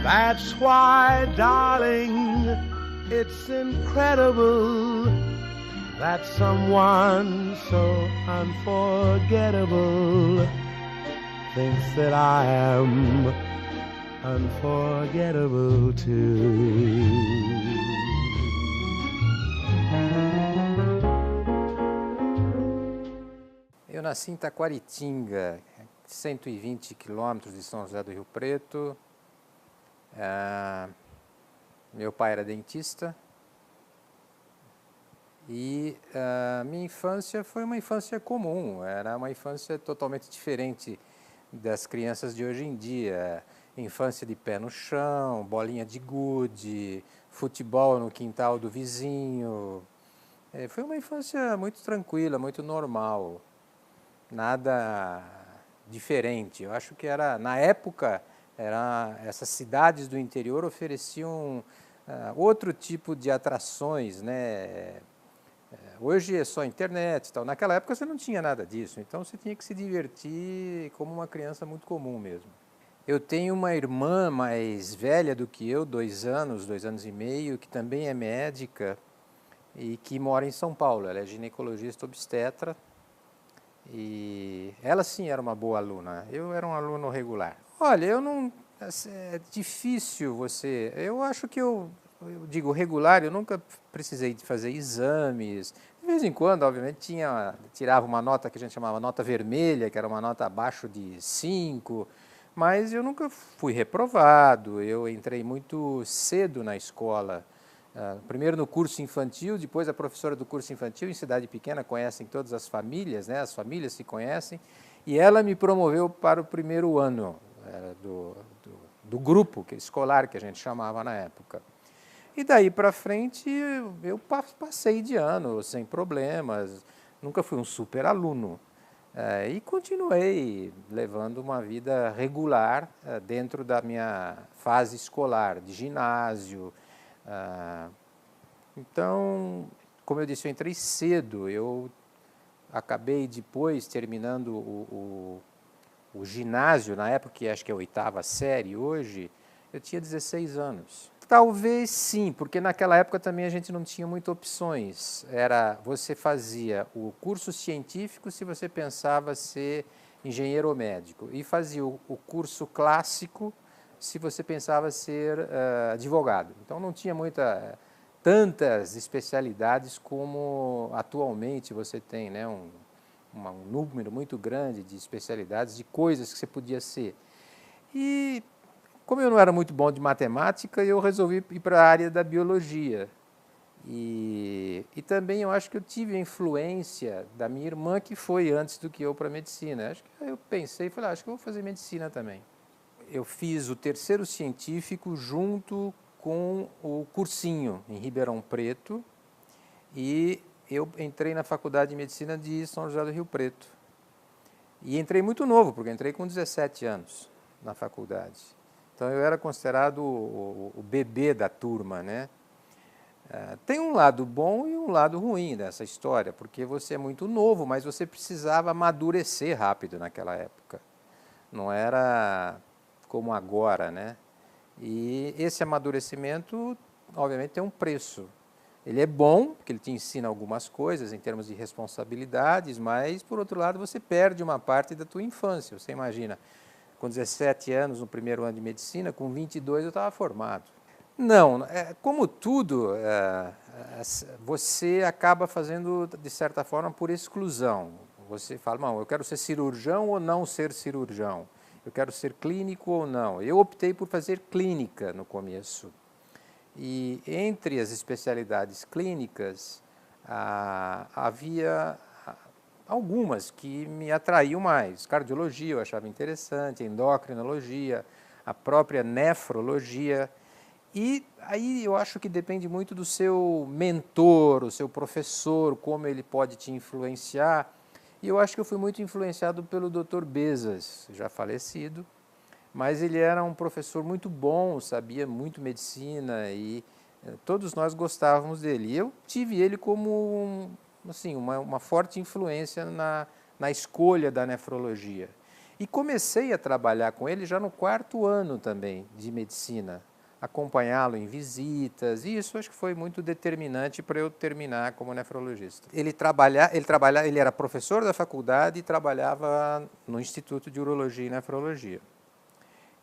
That's why, darling, it's incredible that someone so unforgettable thinks that I am unforgettable too. Eu nasci em Taquaritinga, 120 quilômetros de São José do Rio Preto. Meu pai era dentista e minha infância foi uma infância comum, era uma infância totalmente diferente das crianças de hoje em dia. Infância de pé no chão, bolinha de gude, futebol no quintal do vizinho. Foi uma infância muito tranquila, muito normal, nada diferente. Eu acho que na época, essas cidades do interior ofereciam outro tipo de atrações, né? Hoje é só internet e tal. Naquela época você não tinha nada disso, então você tinha que se divertir como uma criança muito comum mesmo. Eu tenho uma irmã mais velha do que eu, 2 anos e meio, que também é médica e que mora em São Paulo. Ela é ginecologista obstetra e ela sim era uma boa aluna. Eu era um aluno regular. Olha, é difícil eu acho que eu digo regular, eu nunca precisei de fazer exames. De vez em quando, obviamente, tirava uma nota que a gente chamava nota vermelha, que era uma nota abaixo de 5, mas eu nunca fui reprovado. Eu entrei muito cedo na escola, primeiro no curso infantil, depois a professora do curso infantil, em cidade pequena, conhecem todas as famílias, né? As famílias se conhecem, e ela me promoveu para o primeiro ano do grupo escolar, que a gente chamava na época. E daí para frente eu passei de ano sem problemas, nunca fui um super aluno. E continuei levando uma vida regular dentro da minha fase escolar, de ginásio. Então, como eu disse, eu entrei cedo, eu acabei depois terminando o ginásio, na época, que acho que é a 8ª série hoje, eu tinha 16 anos. Talvez sim, porque naquela época também a gente não tinha muitas opções. Você fazia o curso científico se você pensava ser engenheiro ou médico, e fazia o curso clássico se você pensava ser advogado. Então não tinha tantas especialidades como atualmente você tem, né? Um número muito grande de especialidades, de coisas que você podia ser. E como eu não era muito bom de matemática, eu resolvi ir para a área da biologia. E também eu acho que eu tive a influência da minha irmã, que foi antes do que eu para a medicina. Acho que eu pensei e falei, acho que eu vou fazer medicina também. Eu fiz o 3º científico junto com o cursinho em Ribeirão Preto e eu entrei na Faculdade de Medicina de São José do Rio Preto. E entrei muito novo, porque entrei com 17 anos na faculdade. Então eu era considerado o bebê da turma, né? Tem um lado bom e um lado ruim dessa história, porque você é muito novo, mas você precisava amadurecer rápido naquela época. Não era como agora, né? E esse amadurecimento, obviamente, tem um preço. Ele é bom, porque ele te ensina algumas coisas em termos de responsabilidades, mas, por outro lado, você perde uma parte da tua infância. Você imagina, com 17 anos, no primeiro ano de medicina, com 22 eu estava formado. Não, como tudo, você acaba fazendo, de certa forma, por exclusão. Você fala, não, eu quero ser cirurgião ou não ser cirurgião? Eu quero ser clínico ou não? Eu optei por fazer clínica no começo. E entre as especialidades clínicas, havia algumas que me atraíam mais. Cardiologia eu achava interessante, endocrinologia, a própria nefrologia. E aí eu acho que depende muito do seu mentor, o seu professor, como ele pode te influenciar. E eu acho que eu fui muito influenciado pelo Dr. Bezas, já falecido, mas ele era um professor muito bom, sabia muito medicina e todos nós gostávamos dele. E eu tive ele como assim, uma forte influência na escolha da nefrologia. E comecei a trabalhar com ele já no 4º ano também de medicina, acompanhá-lo em visitas, e isso acho que foi muito determinante para eu terminar como nefrologista. Ele era professor da faculdade e trabalhava no Instituto de Urologia e Nefrologia.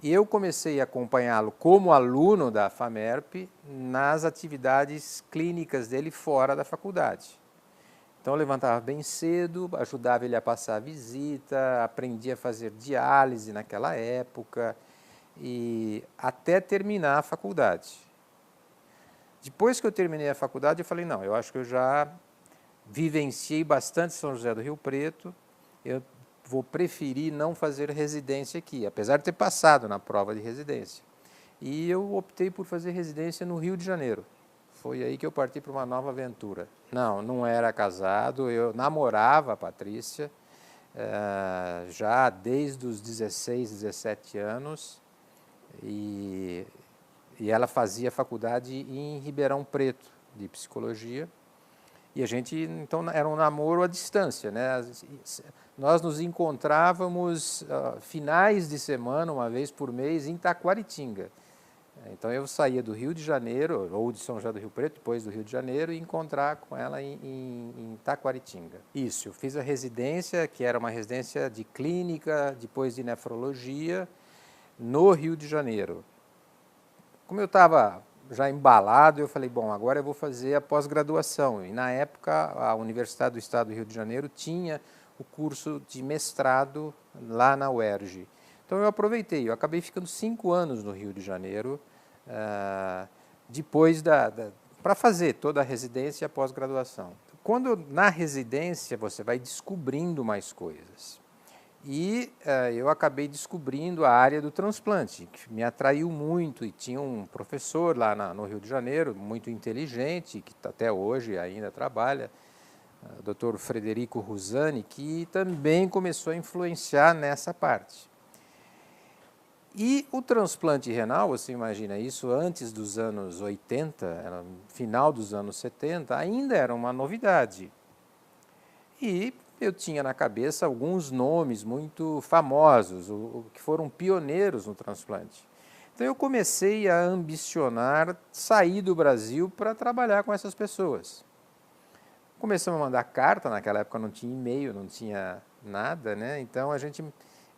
E eu comecei a acompanhá-lo como aluno da FAMERP nas atividades clínicas dele fora da faculdade. Então eu levantava bem cedo, ajudava ele a passar a visita, aprendia a fazer diálise naquela época, e até terminar a faculdade. Depois que eu terminei a faculdade, eu falei, não, eu acho que eu já vivenciei bastante São José do Rio Preto, eu vou preferir não fazer residência aqui, apesar de ter passado na prova de residência. E eu optei por fazer residência no Rio de Janeiro. Foi aí que eu parti para uma nova aventura. Não era casado, eu namorava a Patrícia, já desde os 16, 17 anos, e ela fazia faculdade em Ribeirão Preto, de psicologia, e a gente, então, era um namoro à distância, né? Nós nos encontrávamos finais de semana, uma vez por mês, em Taquaritinga. Então eu saía do Rio de Janeiro, ou de São José do Rio Preto, depois do Rio de Janeiro, e encontrar com ela em Taquaritinga. Isso, eu fiz a residência, que era uma residência de clínica, depois de nefrologia, no Rio de Janeiro. Como eu estava já embalado, eu falei, bom, agora eu vou fazer a pós-graduação. E na época a Universidade do Estado do Rio de Janeiro tinha o curso de mestrado lá na UERJ. Então eu aproveitei, eu acabei ficando 5 anos no Rio de Janeiro, depois para fazer toda a residência e a pós-graduação. Quando na residência você vai descobrindo mais coisas. E eu acabei descobrindo a área do transplante, que me atraiu muito, e tinha um professor lá no Rio de Janeiro, muito inteligente, que até hoje ainda trabalha, o Dr. Frederico Rusani, que também começou a influenciar nessa parte. E o transplante renal, você imagina isso, antes dos anos 80, final dos anos 70, ainda era uma novidade. E eu tinha na cabeça alguns nomes muito famosos, que foram pioneiros no transplante. Então eu comecei a ambicionar sair do Brasil para trabalhar com essas pessoas. Começamos a mandar carta, naquela época não tinha e-mail, não tinha nada, né? Então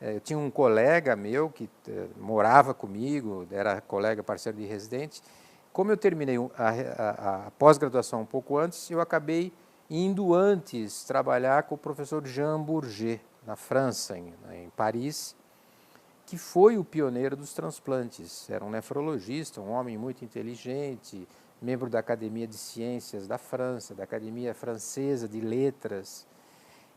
eu tinha um colega meu que morava comigo, era colega, parceiro de residente. Como eu terminei a pós-graduação um pouco antes, eu acabei indo antes trabalhar com o professor Jean Bourget, na França, em Paris, que foi o pioneiro dos transplantes. Era um nefrologista, um homem muito inteligente, membro da Academia de Ciências da França, da Academia Francesa de Letras.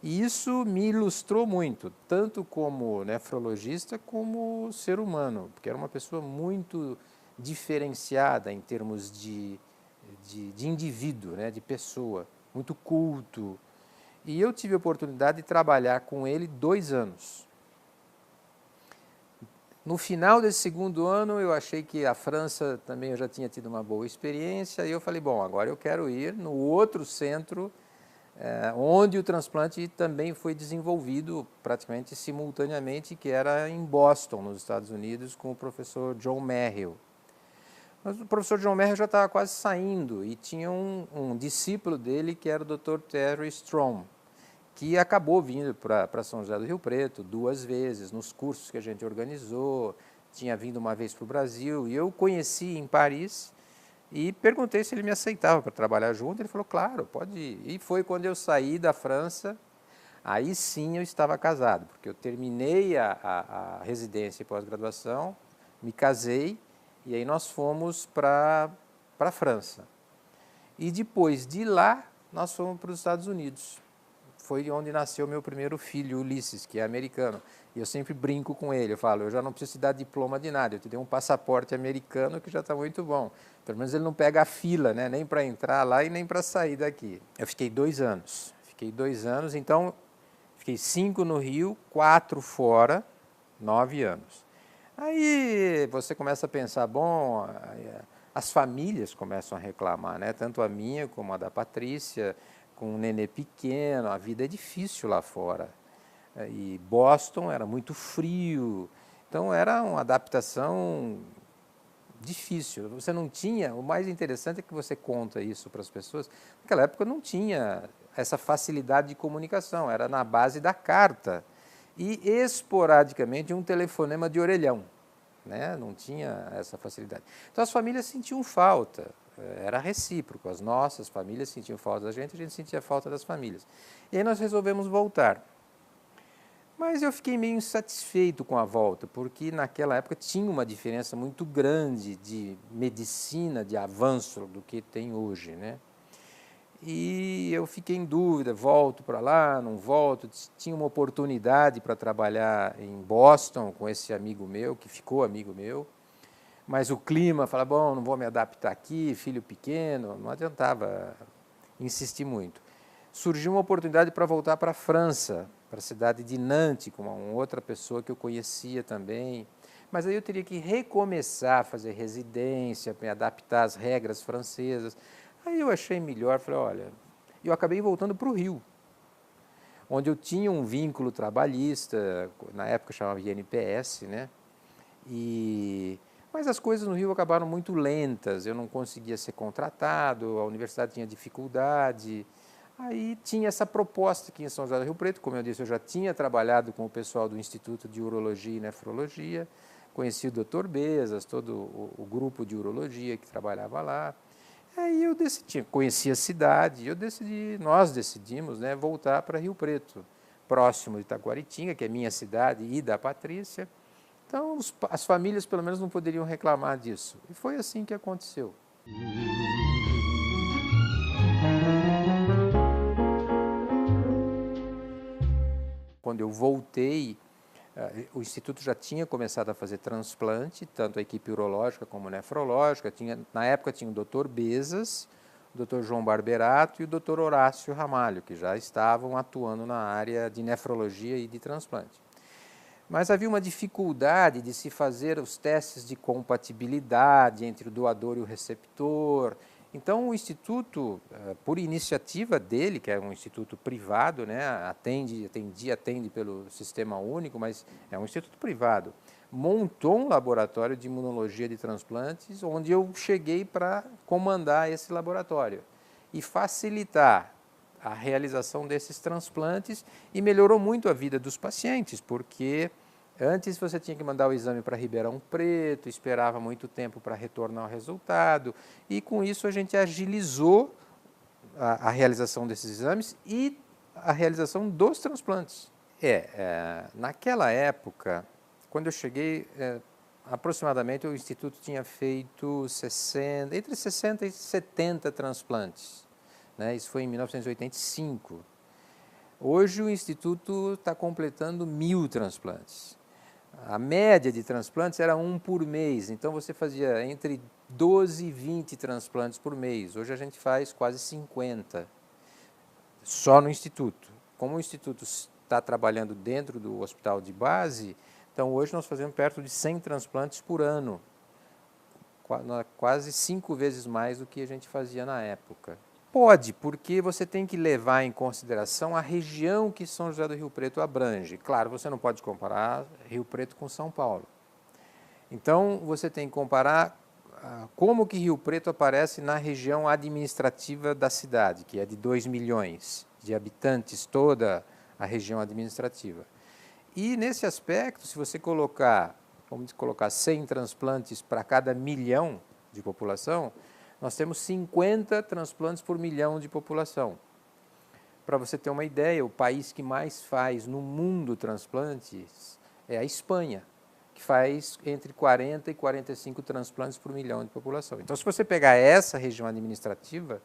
E isso me ilustrou muito, tanto como nefrologista como ser humano, porque era uma pessoa muito diferenciada em termos de indivíduo, né, de pessoa, muito culto. E eu tive a oportunidade de trabalhar com ele 2 anos. No final desse 2º ano, eu achei que a França também eu já tinha tido uma boa experiência, e eu falei, bom, agora eu quero ir no outro centro, onde o transplante também foi desenvolvido praticamente simultaneamente, que era em Boston, nos Estados Unidos, com o professor John Merrill. Mas o professor John Merrill já estava quase saindo, e tinha um discípulo dele, que era o Dr. Terry Strom, que acabou vindo para São José do Rio Preto 2 vezes, nos cursos que a gente organizou, tinha vindo uma vez para o Brasil, e eu conheci em Paris, e perguntei se ele me aceitava para trabalhar junto. Ele falou, claro, pode ir. E foi quando eu saí da França, aí sim eu estava casado, porque eu terminei a residência e pós-graduação, me casei, e aí nós fomos para a França. E depois de lá, nós fomos para os Estados Unidos. Foi onde nasceu meu primeiro filho, Ulisses, que é americano. E eu sempre brinco com ele, eu falo, eu já não preciso te dar diploma de nada, eu te dei um passaporte americano que já está muito bom. Pelo menos ele não pega a fila, né? Nem para entrar lá e nem para sair daqui. Eu fiquei 2 anos. Então fiquei 5 no Rio, 4 fora, 9 anos. Aí você começa a pensar, bom, as famílias começam a reclamar, né? Tanto a minha como a da Patrícia, com um nenê pequeno, a vida é difícil lá fora. e Boston era muito frio, então era uma adaptação difícil. Você não tinha, o mais interessante é que você conta isso para as pessoas, naquela época não tinha essa facilidade de comunicação, era na base da carta e esporadicamente um telefonema de orelhão, né? Não tinha essa facilidade. Então as famílias sentiam falta, era recíproco, as nossas famílias sentiam falta da gente, a gente sentia falta das famílias. E aí nós resolvemos voltar. Mas eu fiquei meio insatisfeito com a volta, porque naquela época tinha uma diferença muito grande de medicina, de avanço do que tem hoje, né? E eu fiquei em dúvida, volto para lá, não volto. Tinha uma oportunidade para trabalhar em Boston com esse amigo meu, que ficou amigo meu, mas o clima, falava, bom, não vou me adaptar aqui, filho pequeno, não adiantava insistir muito. Surgiu uma oportunidade para voltar para a França, para a cidade de Nantes, com uma outra pessoa que eu conhecia também. Mas aí eu teria que recomeçar a fazer residência, me adaptar às regras francesas. Aí eu achei melhor, falei, olha, eu acabei voltando para o Rio, onde eu tinha um vínculo trabalhista, na época chamava INPS, né? Mas as coisas no Rio acabaram muito lentas, eu não conseguia ser contratado, a universidade tinha dificuldade. Aí tinha essa proposta aqui em São José do Rio Preto, como eu disse, eu já tinha trabalhado com o pessoal do Instituto de Urologia e Nefrologia, conheci o Dr. Bezas, todo o grupo de urologia que trabalhava lá. Aí eu decidi, conheci a cidade, nós decidimos, né, voltar para Rio Preto, próximo de Itaguaritinga, que é minha cidade, e da Patrícia. Então as famílias pelo menos não poderiam reclamar disso. E foi assim que aconteceu. Quando eu voltei, o Instituto já tinha começado a fazer transplante, tanto a equipe urológica como nefrológica. Na época tinha o Dr. Bezas, o Dr. João Barberato e o Dr. Horácio Ramalho, que já estavam atuando na área de nefrologia e de transplante. Mas havia uma dificuldade de se fazer os testes de compatibilidade entre o doador e o receptor. Então, o Instituto, por iniciativa dele, que é um instituto privado, né, atende pelo Sistema Único, mas é um instituto privado, montou um laboratório de imunologia de transplantes, onde eu cheguei para comandar esse laboratório e facilitar a realização desses transplantes, e melhorou muito a vida dos pacientes, porque antes você tinha que mandar o exame para Ribeirão Preto, esperava muito tempo para retornar o resultado, e com isso a gente agilizou a realização desses exames e a realização dos transplantes. Naquela época, quando eu cheguei, aproximadamente o Instituto tinha feito entre 60 e 70 transplantes. Né? Isso foi em 1985. Hoje o Instituto está completando 1000 transplantes. A média de transplantes era 1 por mês, então você fazia entre 12 e 20 transplantes por mês. Hoje a gente faz quase 50, só no Instituto. Como o Instituto está trabalhando dentro do hospital de base, então hoje nós fazemos perto de 100 transplantes por ano, quase 5 vezes mais do que a gente fazia na época. Pode, porque você tem que levar em consideração a região que São José do Rio Preto abrange. Claro, você não pode comparar Rio Preto com São Paulo. Então, você tem que comparar como que Rio Preto aparece na região administrativa da cidade, que é de 2 milhões de habitantes, toda a região administrativa. E, nesse aspecto, se você vamos colocar 100 transplantes para cada milhão de população, nós temos 50 transplantes por milhão de população. Para você ter uma ideia, o país que mais faz no mundo transplantes é a Espanha, que faz entre 40 e 45 transplantes por milhão de população. Então, se você pegar essa região administrativa,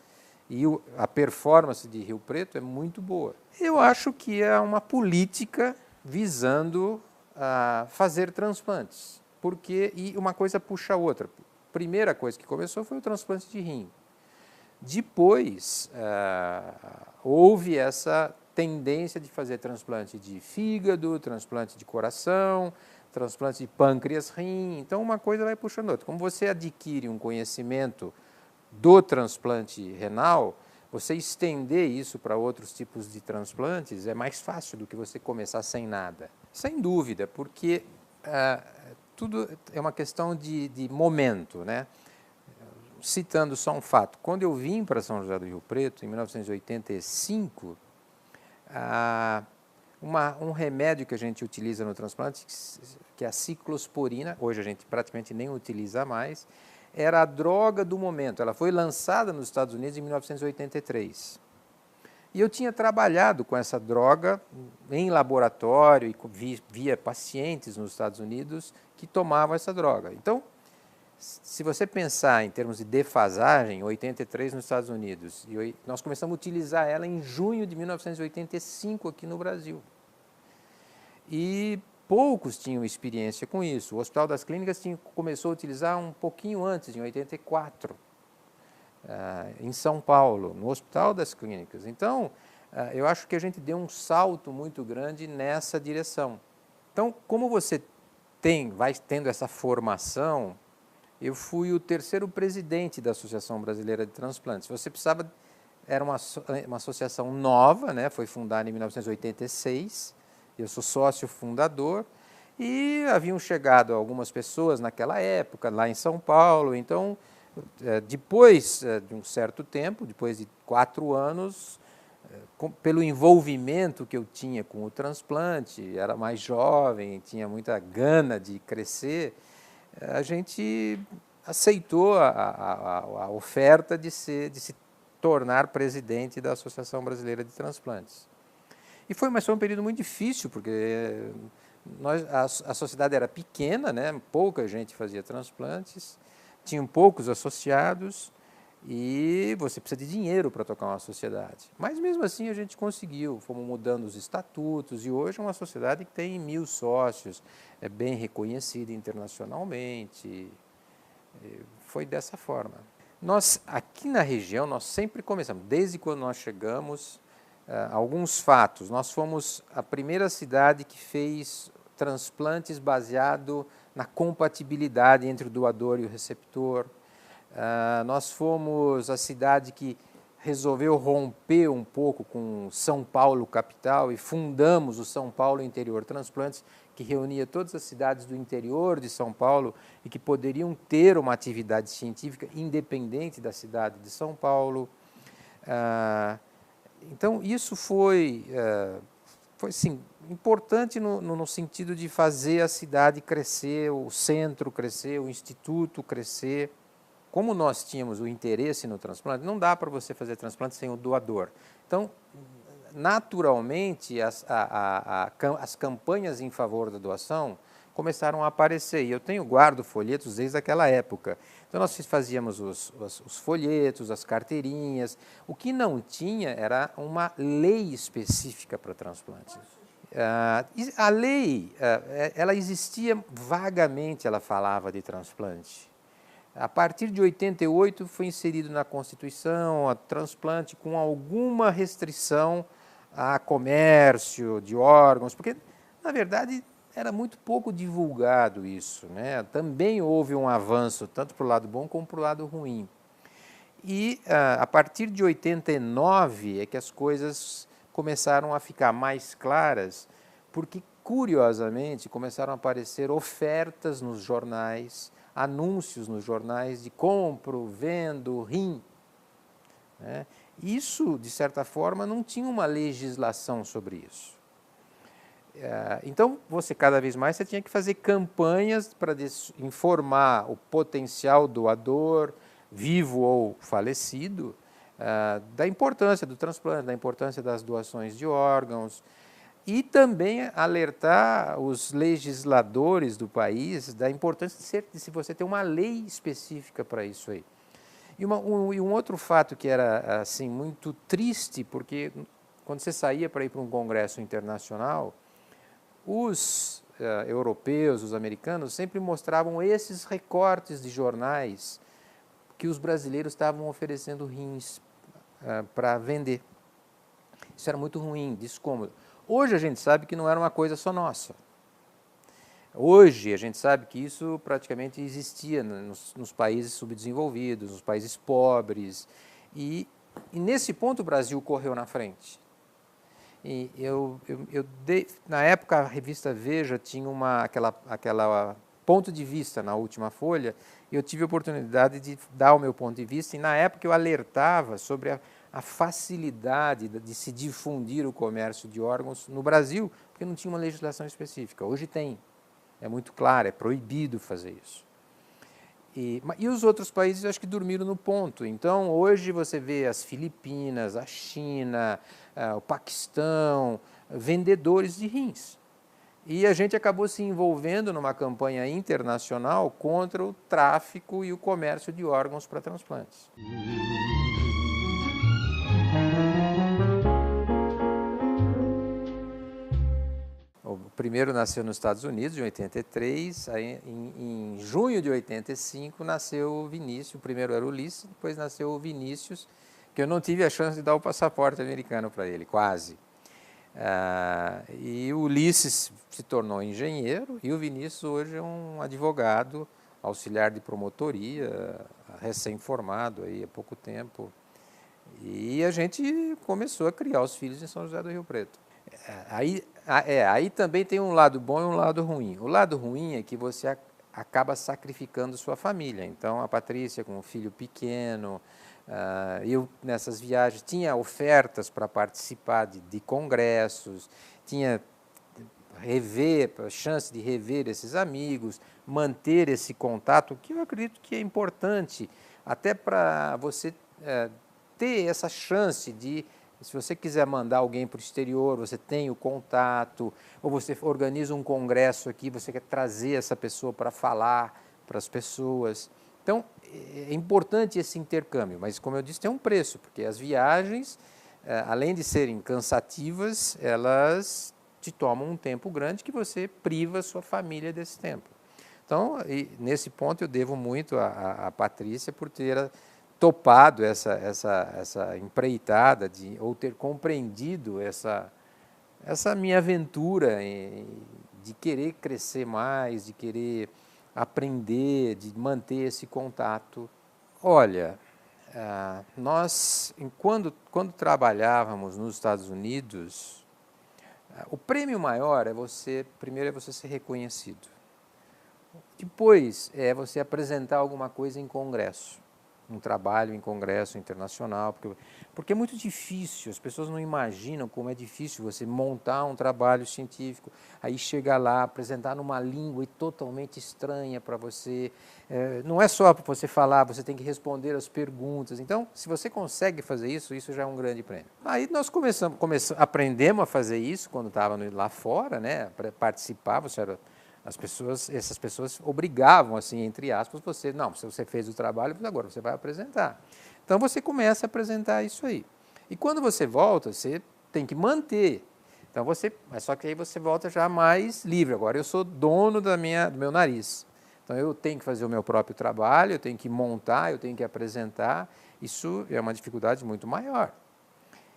e a performance de Rio Preto é muito boa. Eu acho que é uma política visando fazer transplantes, e uma coisa puxa a outra. Primeira coisa que começou foi o transplante de rim. Depois, houve essa tendência de fazer transplante de fígado, transplante de coração, transplante de pâncreas, rim. Então, uma coisa vai puxando a outra. Como você adquire um conhecimento do transplante renal, você estender isso para outros tipos de transplantes é mais fácil do que você começar sem nada. Sem dúvida, porque tudo é uma questão de momento, né? Citando só um fato, quando eu vim para São José do Rio Preto, em 1985, um remédio que a gente utiliza no transplante, que é a ciclosporina, hoje a gente praticamente nem utiliza mais, era a droga do momento. Ela foi lançada nos Estados Unidos em 1983. E eu tinha trabalhado com essa droga em laboratório e via pacientes nos Estados Unidos que tomavam essa droga. Então, se você pensar em termos de defasagem, 83 nos Estados Unidos, e nós começamos a utilizar ela em junho de 1985 aqui no Brasil. E poucos tinham experiência com isso. O Hospital das Clínicas começou a utilizar um pouquinho antes, em 84, em São Paulo, no Hospital das Clínicas. Então, eu acho que a gente deu um salto muito grande nessa direção. Então, como você vai tendo essa formação, eu fui o terceiro presidente da Associação Brasileira de Transplantes. Você precisava, era uma associação nova, né? Foi fundada em 1986, eu sou sócio fundador, e haviam chegado algumas pessoas naquela época, lá em São Paulo. Então, depois de um certo tempo, depois de 4 anos, pelo envolvimento que eu tinha com o transplante, era mais jovem, tinha muita gana de crescer, a gente aceitou a oferta de se tornar presidente da Associação Brasileira de Transplantes. Mas foi um período muito difícil, porque a sociedade era pequena, né? Pouca gente fazia transplantes, tinham poucos associados, e você precisa de dinheiro para tocar uma sociedade. Mas mesmo assim a gente conseguiu, fomos mudando os estatutos, e hoje é uma sociedade que tem 1000 sócios, é bem reconhecida internacionalmente. Foi dessa forma. Nós, aqui na região, nós sempre começamos, desde quando nós chegamos, alguns fatos. Nós fomos a primeira cidade que fez transplantes baseado na compatibilidade entre o doador e o receptor. Nós fomos a cidade que resolveu romper um pouco com São Paulo capital e fundamos o São Paulo Interior Transplantes, que reunia todas as cidades do interior de São Paulo e que poderiam ter uma atividade científica independente da cidade de São Paulo. Então, isso foi sim, importante no sentido de fazer a cidade crescer, o centro crescer, o instituto crescer. Como nós tínhamos o interesse no transplante, não dá para você fazer transplante sem o doador. Então, naturalmente, as campanhas em favor da doação começaram a aparecer. E eu guardo folhetos desde aquela época. Então, nós fazíamos os folhetos, as carteirinhas. O que não tinha era uma lei específica para transplantes. A lei, ela existia vagamente, ela falava de transplante. A partir de 88 foi inserido na Constituição a transplante com alguma restrição a comércio de órgãos, porque, na verdade, era muito pouco divulgado isso, né? Também houve um avanço, tanto para o lado bom como para o lado ruim. E a partir de 89 é que as coisas começaram a ficar mais claras, porque, curiosamente, começaram a aparecer ofertas nos jornais, anúncios nos jornais de compro, vendo, rim. Né? Isso, de certa forma, não tinha uma legislação sobre isso. Então, cada vez mais você tinha que fazer campanhas para informar o potencial doador, vivo ou falecido, da importância do transplante, da importância das doações de órgãos, e também alertar os legisladores do país da importância de se você ter uma lei específica para isso aí. E um outro fato que era assim muito triste, porque quando você saía para ir para um congresso internacional, os europeus, os americanos, sempre mostravam esses recortes de jornais que os brasileiros estavam oferecendo rins para vender. Isso era muito ruim, descômodo. Hoje a gente sabe que não era uma coisa só nossa. Hoje a gente sabe que isso praticamente existia nos países subdesenvolvidos, nos países pobres, e E nesse ponto o Brasil correu na frente. E na época a revista Veja tinha aquela ponto de vista na última folha, e eu tive a oportunidade de dar o meu ponto de vista, e na época eu alertava sobre a facilidade de se difundir o comércio de órgãos no Brasil, porque não tinha uma legislação específica. Hoje tem, é muito claro, é proibido fazer isso. E os outros países, eu acho que dormiram no ponto. Então, hoje você vê as Filipinas, a China, o Paquistão, vendedores de rins. E a gente acabou se envolvendo numa campanha internacional contra o tráfico e o comércio de órgãos para transplantes. O primeiro nasceu nos Estados Unidos, em 83, aí, em junho de 85 nasceu o Vinícius, o primeiro era o Ulisses, depois nasceu o Vinícius, que eu não tive a chance de dar o passaporte americano para ele, quase. E o Ulisses se tornou engenheiro e o Vinícius hoje é um advogado, auxiliar de promotoria, recém-formado aí há pouco tempo. E a gente começou a criar os filhos em São José do Rio Preto. Aí também tem um lado bom e um lado ruim. O lado ruim é que você acaba sacrificando sua família. Então, a Patrícia com um filho pequeno, eu nessas viagens tinha ofertas para participar de congressos, tinha chance de rever esses amigos, manter esse contato, que eu acredito que é importante, até para você ter essa chance de, se você quiser mandar alguém para o exterior, você tem o contato, ou você organiza um congresso aqui, você quer trazer essa pessoa para falar para as pessoas. Então, é importante esse intercâmbio, mas como eu disse, tem um preço, porque as viagens, além de serem cansativas, elas te tomam um tempo grande que você priva a sua família desse tempo. Então, nesse ponto eu devo muito à Patrícia por ter topado essa empreitada, ou ter compreendido essa minha aventura de querer crescer mais, de querer aprender, de manter esse contato. Olha, nós, quando trabalhávamos nos Estados Unidos, o prêmio maior primeiro é você ser reconhecido. Depois é você apresentar alguma coisa em congresso, um trabalho em congresso internacional, porque é muito difícil, as pessoas não imaginam como é difícil você montar um trabalho científico, aí chegar lá, apresentar numa língua totalmente estranha para você, não é só para você falar, você tem que responder as perguntas. Então, se você consegue fazer isso, isso já é um grande prêmio. Aí nós aprendemos a fazer isso quando estava lá fora, né, para participar, essas pessoas obrigavam, assim, entre aspas, se você fez o trabalho, agora você vai apresentar. Então você começa a apresentar isso aí. E quando você volta, você tem que manter. Então só que aí você volta já mais livre. Agora eu sou dono do meu nariz. Então eu tenho que fazer o meu próprio trabalho, eu tenho que montar, eu tenho que apresentar. Isso é uma dificuldade muito maior.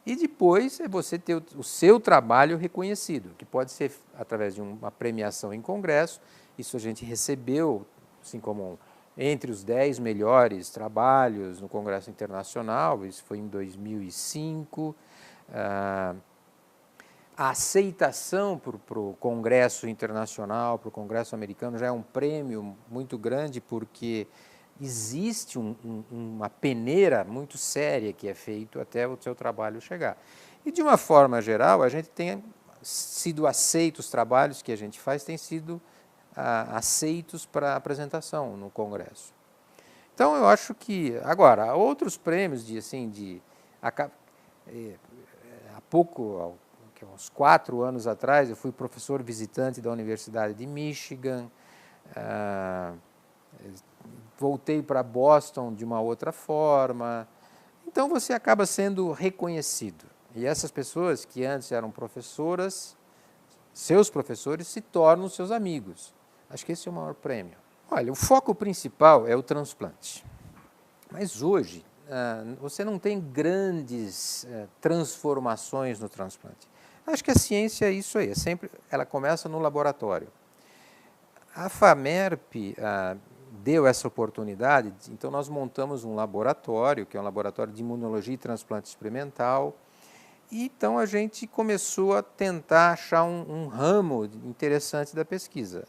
E depois é você ter o seu trabalho reconhecido, que pode ser através de uma premiação em congresso. Isso a gente recebeu, assim como entre os 10 melhores trabalhos no Congresso Internacional, isso foi em 2005. A aceitação para o Congresso Internacional, para o Congresso Americano, já é um prêmio muito grande, porque existe uma peneira muito séria que é feito até o seu trabalho chegar. E, de uma forma geral, a gente tem sido aceito, os trabalhos que a gente faz têm sido aceitos para apresentação no Congresso. Então, eu acho que, agora, outros prêmios há pouco, uns 4 anos atrás, eu fui professor visitante da Universidade de Michigan, voltei para Boston de uma outra forma. Então você acaba sendo reconhecido. E essas pessoas que antes eram professoras, seus professores, se tornam seus amigos. Acho que esse é o maior prêmio. Olha, o foco principal é o transplante. Mas hoje você não tem grandes transformações no transplante. Acho que a ciência é isso aí, ela começa no laboratório. A FAMERP, deu essa oportunidade, então nós montamos um laboratório, que é um laboratório de imunologia e transplante experimental, e então a gente começou a tentar achar um ramo interessante da pesquisa.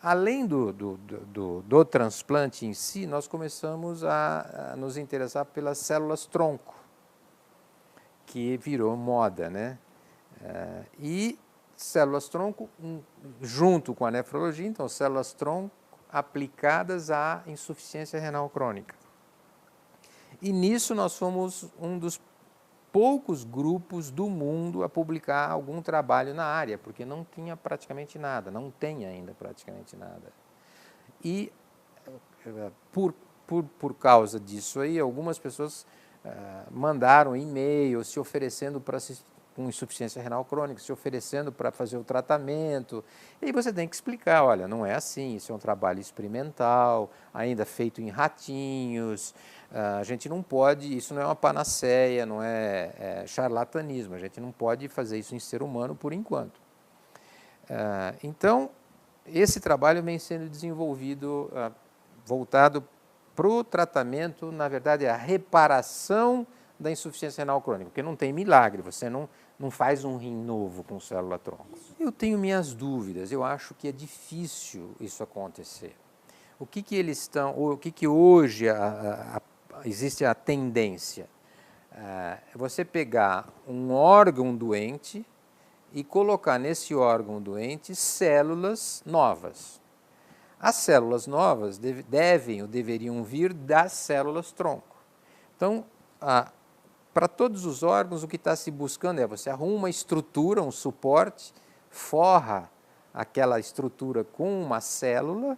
Além do transplante em si, nós começamos a nos interessar pelas células-tronco, que virou moda, né? E células-tronco junto com a nefrologia, então células-tronco aplicadas à insuficiência renal crônica. E nisso nós fomos um dos poucos grupos do mundo a publicar algum trabalho na área, porque não tinha praticamente nada, não tem ainda praticamente nada. E por causa disso aí, algumas pessoas mandaram e-mail se oferecendo para com insuficiência renal crônica, se oferecendo para fazer o tratamento. E aí você tem que explicar, olha, não é assim, isso é um trabalho experimental, ainda feito em ratinhos, a gente não pode, isso não é uma panaceia, não é charlatanismo, a gente não pode fazer isso em ser humano por enquanto. Então, esse trabalho vem sendo desenvolvido, voltado para o tratamento, na verdade, a reparação da insuficiência renal crônica, porque não tem milagre, você não faz um rim novo com célula-tronco. Eu tenho minhas dúvidas, eu acho que é difícil isso acontecer. O que eles estão, o que hoje existe a tendência? É você pegar um órgão doente e colocar nesse órgão doente células novas. As células novas devem ou deveriam vir das células-tronco. Então, para todos os órgãos, o que está se buscando é você arruma uma estrutura, um suporte, forra aquela estrutura com uma célula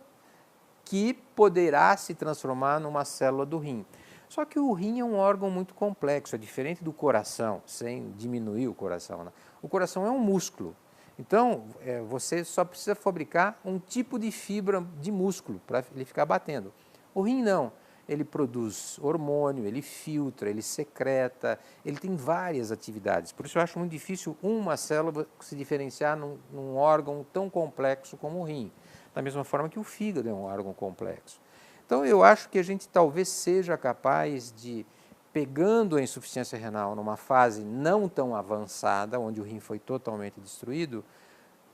que poderá se transformar numa célula do rim. Só que o rim é um órgão muito complexo, é diferente do coração, sem diminuir o coração, né? O coração é um músculo. Então, você só precisa fabricar um tipo de fibra de músculo para ele ficar batendo. O rim não. Ele produz hormônio, ele filtra, ele secreta, ele tem várias atividades. Por isso eu acho muito difícil uma célula se diferenciar num órgão tão complexo como o rim. Da mesma forma que o fígado é um órgão complexo. Então eu acho que a gente talvez seja capaz de, pegando a insuficiência renal numa fase não tão avançada, onde o rim foi totalmente destruído,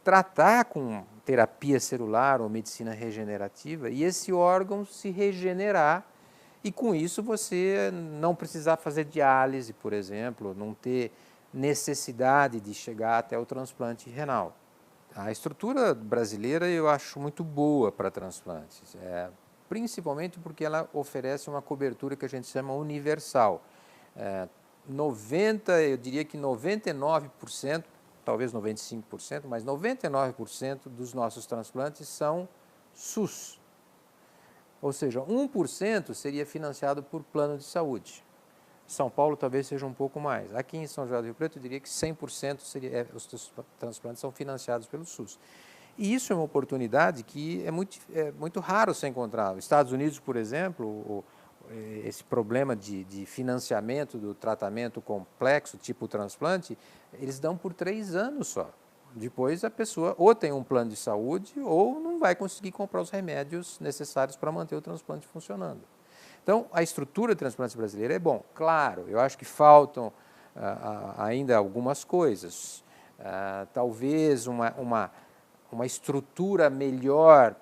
tratar com terapia celular ou medicina regenerativa e esse órgão se regenerar e com isso você não precisar fazer diálise, por exemplo, não ter necessidade de chegar até o transplante renal. A estrutura brasileira eu acho muito boa para transplantes, principalmente porque ela oferece uma cobertura que a gente chama universal. Eu diria que 99%, talvez 95%, mas 99% dos nossos transplantes são SUS. Ou seja, 1% seria financiado por plano de saúde. São Paulo talvez seja um pouco mais. Aqui em São José do Rio Preto, eu diria que 100% os transplantes são financiados pelo SUS. E isso é uma oportunidade que é muito raro se encontrar. Os Estados Unidos, por exemplo, esse problema de financiamento do tratamento complexo, tipo transplante, eles dão por 3 anos só. Depois a pessoa ou tem um plano de saúde ou não vai conseguir comprar os remédios necessários para manter o transplante funcionando. Então, a estrutura de transplante brasileira é bom. Claro, eu acho que faltam ainda algumas coisas. Talvez uma estrutura melhor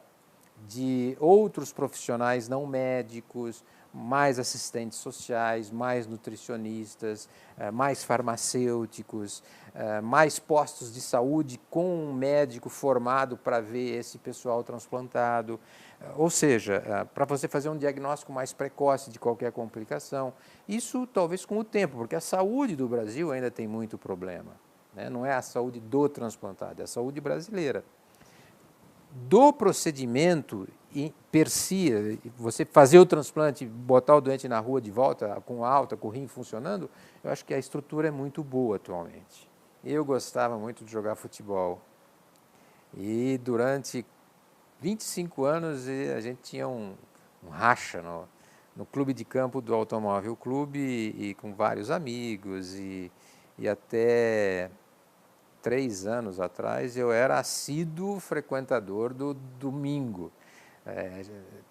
de outros profissionais não médicos, mais assistentes sociais, mais nutricionistas, mais farmacêuticos, mais postos de saúde com um médico formado para ver esse pessoal transplantado. Ou seja, para você fazer um diagnóstico mais precoce de qualquer complicação. Isso talvez com o tempo, porque a saúde do Brasil ainda tem muito problema, né? Não é a saúde do transplantado, é a saúde brasileira. Do procedimento per si, você fazer o transplante, botar o doente na rua de volta, com alta, com o rim funcionando, eu acho que a estrutura é muito boa atualmente. Eu gostava muito de jogar futebol. E durante 25 anos a gente tinha um racha no clube de campo do Automóvel Clube e com vários amigos e até 3 anos atrás eu era assíduo frequentador do domingo.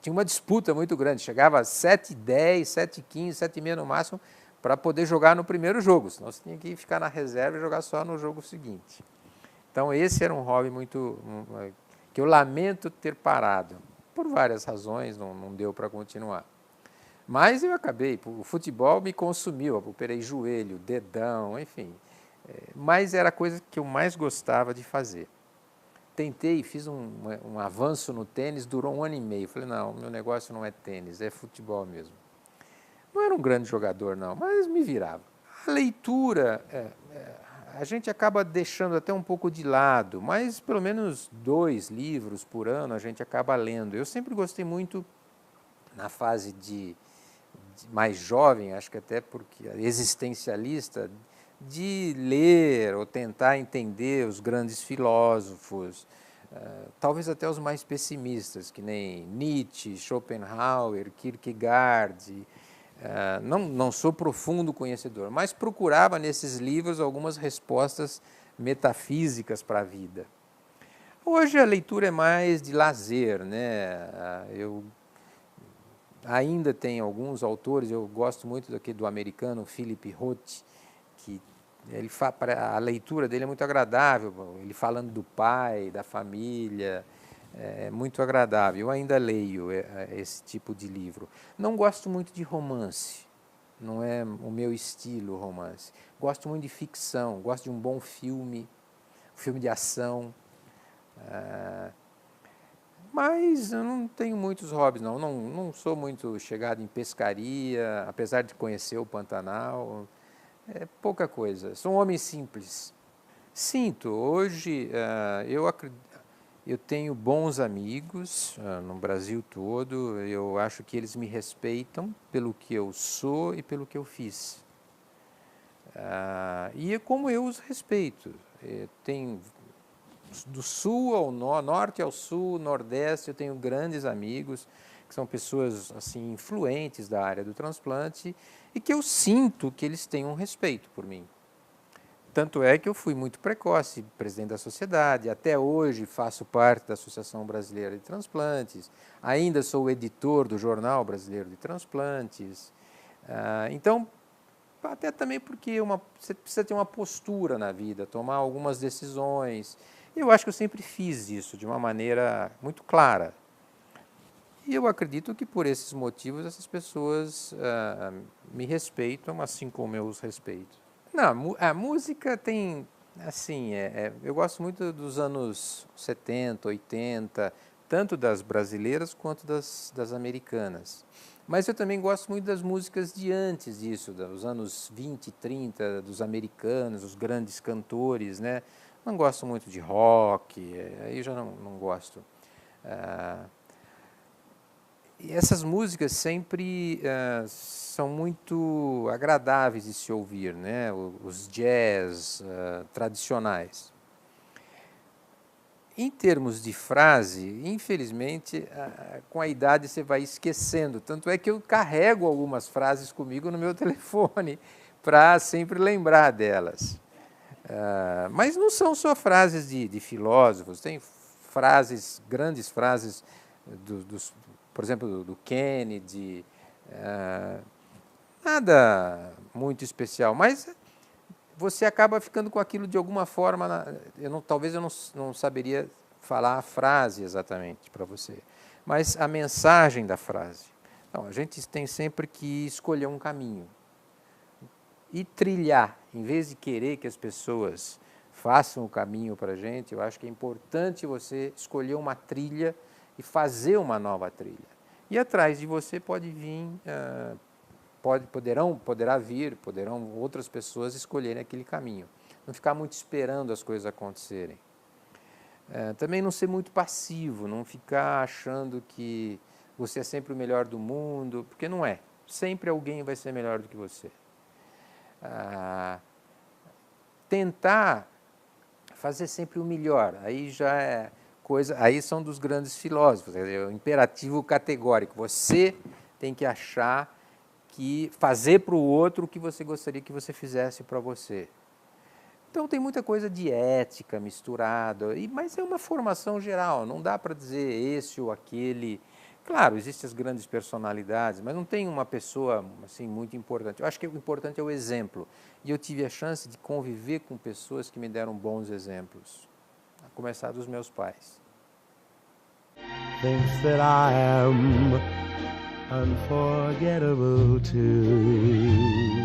Tinha uma disputa muito grande, chegava às 7h10, 7h15, 7h30 no máximo, para poder jogar no primeiro jogo, senão você tinha que ficar na reserva e jogar só no jogo seguinte. Então esse era um hobby que eu lamento ter parado. Por várias razões, não deu para continuar. Mas eu acabei, o futebol me consumiu, eu operei joelho, dedão, enfim. Mas era a coisa que eu mais gostava de fazer. Tentei, fiz um avanço no tênis, durou 1 ano e meio. Falei, não, meu negócio não é tênis, é futebol mesmo. Não era um grande jogador, não, mas me virava. A leitura, a gente acaba deixando até um pouco de lado, mas pelo menos 2 livros por ano a gente acaba lendo. Eu sempre gostei muito, na fase de mais jovem, acho que até porque existencialista, de ler ou tentar entender os grandes filósofos, talvez até os mais pessimistas, que nem Nietzsche, Schopenhauer, Kierkegaard. Não sou profundo conhecedor, mas procurava nesses livros algumas respostas metafísicas para a vida. Hoje a leitura é mais de lazer, né? Eu ainda tenho alguns autores, eu gosto muito do americano Philip Roth, que a leitura dele é muito agradável, ele falando do pai, da família, é muito agradável. Eu ainda leio esse tipo de livro. Não gosto muito de romance, não é o meu estilo romance. Gosto muito de ficção, gosto de um bom filme de ação. Mas eu não tenho muitos hobbies, não sou muito chegado em pescaria, apesar de conhecer o Pantanal, é pouca coisa. Sou um homem simples. Sinto, hoje eu tenho bons amigos no Brasil todo, eu acho que eles me respeitam pelo que eu sou e pelo que eu fiz. E é como eu os respeito. Tenho do sul ao norte ao sul, nordeste, eu tenho grandes amigos, que são pessoas assim influentes da área do transplante e que eu sinto que eles têm um respeito por mim. Tanto é que eu fui muito precoce, presidente da sociedade, até hoje faço parte da Associação Brasileira de Transplantes, ainda sou editor do Jornal Brasileiro de Transplantes. Então, até também porque você precisa ter uma postura na vida, tomar algumas decisões. Eu acho que eu sempre fiz isso de uma maneira muito clara. E eu acredito que por esses motivos essas pessoas me respeitam, assim como eu os respeito. Não, a música tem, assim, eu gosto muito dos anos 70, 80, tanto das brasileiras quanto das americanas. Mas eu também gosto muito das músicas de antes disso, dos anos 20, 30, dos americanos, os grandes cantores, né? Não gosto muito de rock, aí já não gosto. E essas músicas sempre são muito agradáveis de se ouvir, né? Os jazz tradicionais. Em termos de frase, infelizmente, com a idade você vai esquecendo. Tanto é que eu carrego algumas frases comigo no meu telefone para sempre lembrar delas. Mas não são só frases de filósofos, tem frases, grandes frases, por exemplo, do Kennedy, nada muito especial, mas você acaba ficando com aquilo de alguma forma, talvez eu não saberia falar a frase exatamente para você, mas a mensagem da frase. Então, a gente tem sempre que escolher um caminho e trilhar, em vez de querer que as pessoas façam o caminho para a gente, eu acho que é importante você escolher uma trilha e fazer uma nova trilha. E atrás de você pode vir, poderão outras pessoas escolherem aquele caminho. Não ficar muito esperando as coisas acontecerem. Também não ser muito passivo, não ficar achando que você é sempre o melhor do mundo, porque não é. Sempre alguém vai ser melhor do que você. Tentar fazer sempre o melhor, aí já é coisa, aí são dos grandes filósofos, é o imperativo categórico, você tem que achar que fazer para o outro o que você gostaria que você fizesse para você. Então tem muita coisa de ética misturada, mas é uma formação geral, não dá para dizer esse ou aquele. Claro, existem as grandes personalidades, mas não tem uma pessoa assim muito importante. Eu acho que o importante é o exemplo. E eu tive a chance de conviver com pessoas que me deram bons exemplos, a começar dos meus pais. Thinks that I am unforgettable too.